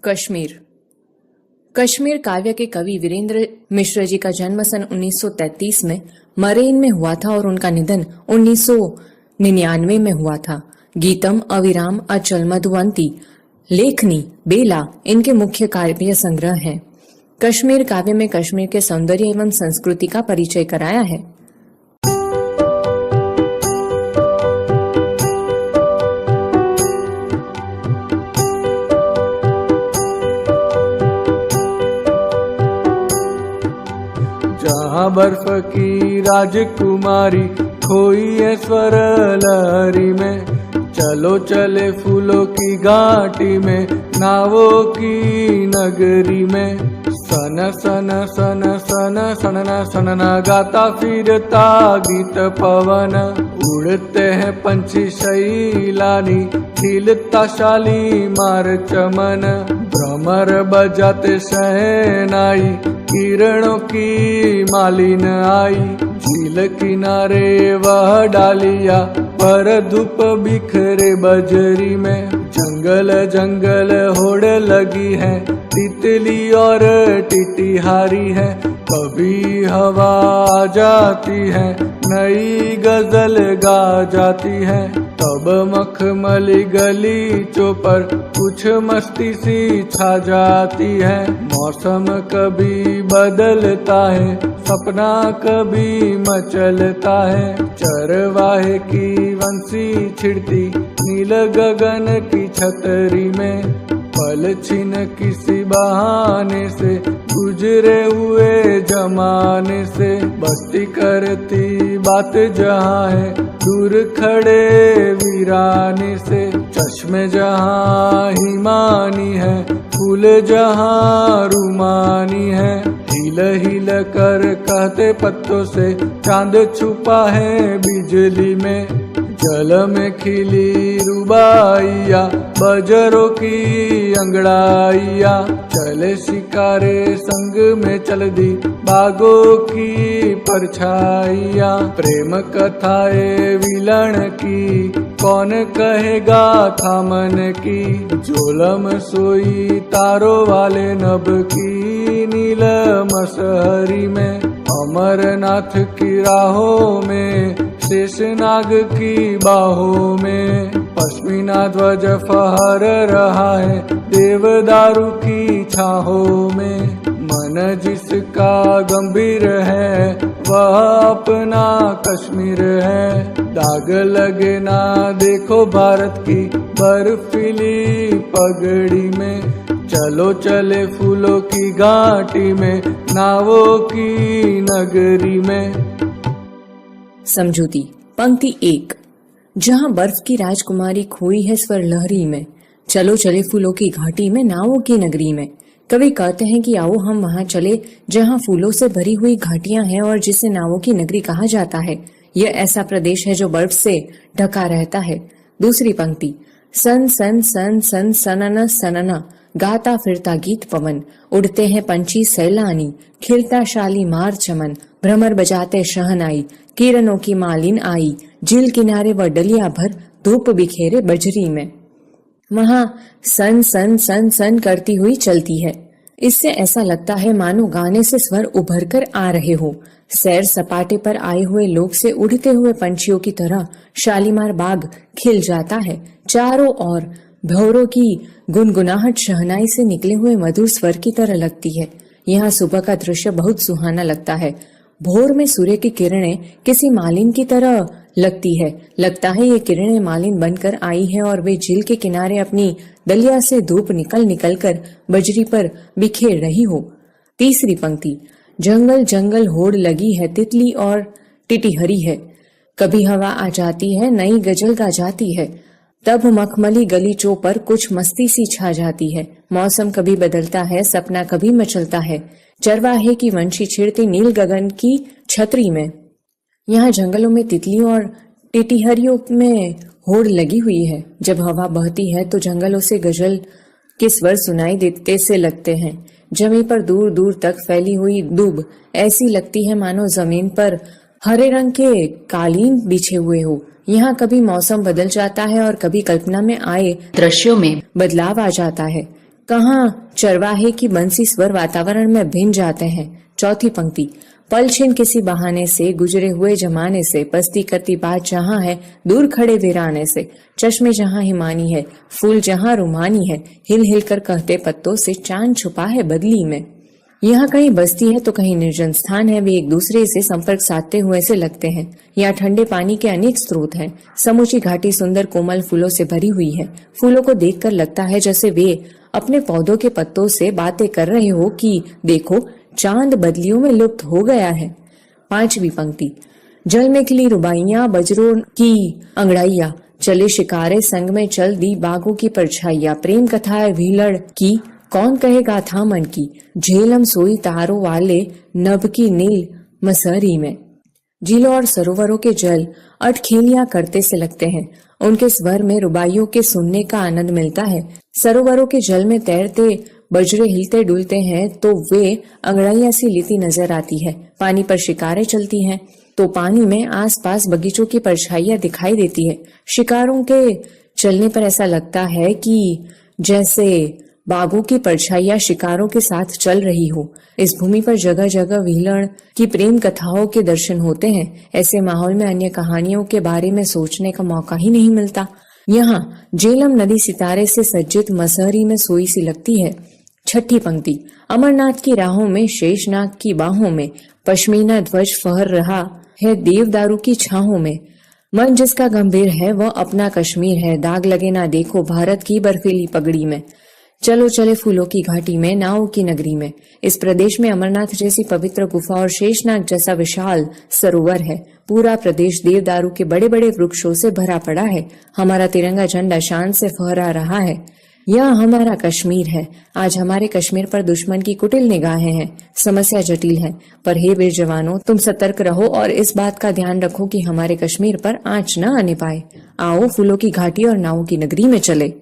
कश्मीर। कश्मीर काव्य के कवि वीरेंद्र मिश्र जी का जन्म सन 1933 में मरेन में हुआ था और उनका निधन 1999 में हुआ था। गीतम, अविराम, अचल, मधुवंती, लेखनी, बेला इनके मुख्य काव्य संग्रह हैं। कश्मीर काव्य में कश्मीर के सौंदर्य एवं संस्कृति का परिचय कराया है। जहाँ बर्फ की राजकुमारी खोई है स्वर लहरी में, चलो चले फूलों की घाटी में, नावों की नगरी में। सन सन सन सन सनना सनना गाता फिरता गीत पवन, उड़ते हैं पंछी शैलानी, खिलता शालीमार चमन। भ्रमर बजाते शहनाई, किरणों की मालिन आई, झील किनारे वह डालिया पर धूप बिखरे बजरी में। जंगल जंगल होड़ लगी है, तितली और टिटिहारी है। कभी हवा आ जाती है, नई गजल गा जाती है। तब मखमली गलीचों पर कुछ मस्ती सी छा जाती है। मौसम कभी बदलता है, सपना कभी मचलता है। चरवाहे की वंशी छिड़ती नील गगन की छतरी में। पल छिन किसी बहाने से गुजरे हुए जमाने से। बस्ती करती बात जहाँ है, दूर खड़े वीराने से। चश्मे जहाँ हिमानी है, फूल जहाँ रुमानी है। हिल हिल कर कहते पत्तों से, चांद छुपा है बिजली में। जल में खिली रुबाइया, बजरों की अंगड़ाइया। चले शिकारे संग में चल दी बागों की परछाइया। प्रेम कथाएं विलण की, कौन कहेगा था मन की। झोलम सोई तारों वाले नभ की, नील मसहरी में। अमरनाथ की राहों में, शेषनाग की बाहों में। पश्मीना ध्वज फहर रहा है, देवदारू की छाहों में। मन जिसका गंभीर है, वह अपना कश्मीर है। दाग लगे ना देखो भारत की बर्फीली पगड़ी में। चलो चले फूलों की घाटी में, नावों की नगरी में। समझूती। पंक्ति 1। जहाँ बर्फ की राजकुमारी खोई है स्वर लहरी में, चलो चले फूलों की घाटी में, नावों की नगरी में। कवि कहते हैं कि आओ हम वहाँ चले जहाँ फूलों से भरी हुई घाटियां हैं और जिसे नावों की नगरी कहा जाता है। यह ऐसा प्रदेश है जो बर्फ से ढका रहता है। दूसरी पंक्ति। सन सन सन सन सनना सनना गाता फिरता गीत पवन, उड़ते हैं पंछी सैलानी, खिलता शालीमार चमन। भ्रमर बजाते शहनाई, किरणों की मालिन आई, झील किनारे व डलिया भर धूप बिखेरे बजरी में। वहां सन सन सन सन करती हुई चलती है। इससे ऐसा लगता है मानो गाने से स्वर उभर कर आ रहे हो। सैर सपाटे पर आए हुए लोग से उड़ते हुए पंछियों की तरह शालीमार बाग खिल जाता है। चारों ओर भौरों की गुनगुनाहट शहनाई से निकले हुए मधुर स्वर की तरह लगती है। यहाँ सुबह का दृश्य बहुत सुहाना लगता है। भोर में सूर्य की किरणें किसी मालिन की तरह लगती है। लगता है ये किरणें मालिन बनकर आई है और वे झील के किनारे अपनी दलिया से धूप निकल निकल कर बजरी पर बिखेर रही हो। तीसरी पंक्ति। जंगल जंगल होड़ लगी है, तितली और टिटिहरी है। कभी हवा आ जाती है, नई गजल गा जाती है। तब मखमली गलीचों पर कुछ मस्ती सी छा जाती है। मौसम कभी बदलता है, सपना कभी मचलता है। चरवाहे की वंशी छिड़ती नील गगन की छतरी में। यहाँ जंगलों में तितलियों और टिटिहरियों में होड़ लगी हुई है। जब हवा बहती है तो जंगलों से गजल के स्वर सुनाई देते से लगते हैं। जमीन पर दूर दूर तक फैली हुई दूब ऐसी लगती है मानो जमीन पर हरे रंग के कालीन बिछे हुए हो। यहाँ कभी मौसम बदल जाता है और कभी कल्पना में आए दृश्यों में बदलाव आ जाता है। कहाँ चरवाहे की बंसी स्वर वातावरण में भिन्न जाते हैं। चौथी पंक्ति, पल छिन किसी बहाने से, गुजरे हुए जमाने से, बस्ती करती बात जहाँ है, दूर खड़े वीराने से, चश्मे जहाँ हिमानी है, फूल जहाँ रुमानी है, हिल हिल कर कहते पत्तों से, चांद छुपा है बदली में। यहाँ कहीं बस्ती है तो कहीं निर्जन स्थान है, वे एक दूसरे से संपर्क साधते हुए से लगते हैं। यहाँ ठंडे पानी के अनेक स्रोत हैं। समूची घाटी सुंदर कोमल फूलों से भरी हुई है। फूलों को देखकर लगता है जैसे वे अपने पौधों के पत्तों से बातें कर रहे हो कि देखो चांद बदलियों में लुप्त हो गया है। पांचवी पंक्ति, जल में खिली रुबाइयां, बजरों की अंगड़ाइया, चले शिकारे संग में चल दी बागों की परछाइया, प्रेम कथाएं भीलड़ की, कौन कहे गाथा मन की, झेलम सोई तारों वाले, नभ की नील मसहरी में। झीलों और सरोवरों के जल अटखेलियां करते से लगते हैं। उनके स्वर में रुबाइयों के सुनने का आनंद मिलता है। सरोवरों के जल में तैरते बजरे हिलते डुलते हैं तो वे अंगड़ाइयां सी लेती नजर आती है। पानी पर शिकारें चलती हैं तो पानी में आसपास बगीचों की परछाइयां दिखाई देती है। शिकारों के चलने पर ऐसा लगता है कि जैसे बागों की परछाइयां शिकारों के साथ चल रही हो। इस भूमि पर जगह जगह व्हीलण की प्रेम कथाओं के दर्शन होते हैं। ऐसे माहौल में अन्य कहानियों के बारे में सोचने का मौका ही नहीं मिलता। यहाँ झेलम नदी सितारे से सज्जित मसहरी में सोई सी लगती है। छठी पंक्ति, अमरनाथ की राहों में, शेषनाग की बाहों में, पश्मीना ध्वज फहर रहा है देवदारू की छाहों में। मन जिसका गंभीर है वह अपना कश्मीर है, दाग लगे ना देखो भारत की बर्फीली पगड़ी में। चलो चले फूलों की घाटी में, नावों की नगरी में। इस प्रदेश में अमरनाथ जैसी पवित्र गुफा और शेषनाग जैसा विशाल सरोवर है। पूरा प्रदेश देवदारू के बड़े बड़े वृक्षों से भरा पड़ा है। हमारा तिरंगा झंडा शान से फहरा रहा है। यह हमारा कश्मीर है। आज हमारे कश्मीर पर दुश्मन की कुटिल निगाहें हैं। समस्या जटिल है, पर हे वीर जवानों, तुम सतर्क रहो और इस बात का ध्यान रखो कि हमारे कश्मीर पर आंच न आने पाए। आओ फूलों की घाटी और नावों की नगरी में चले।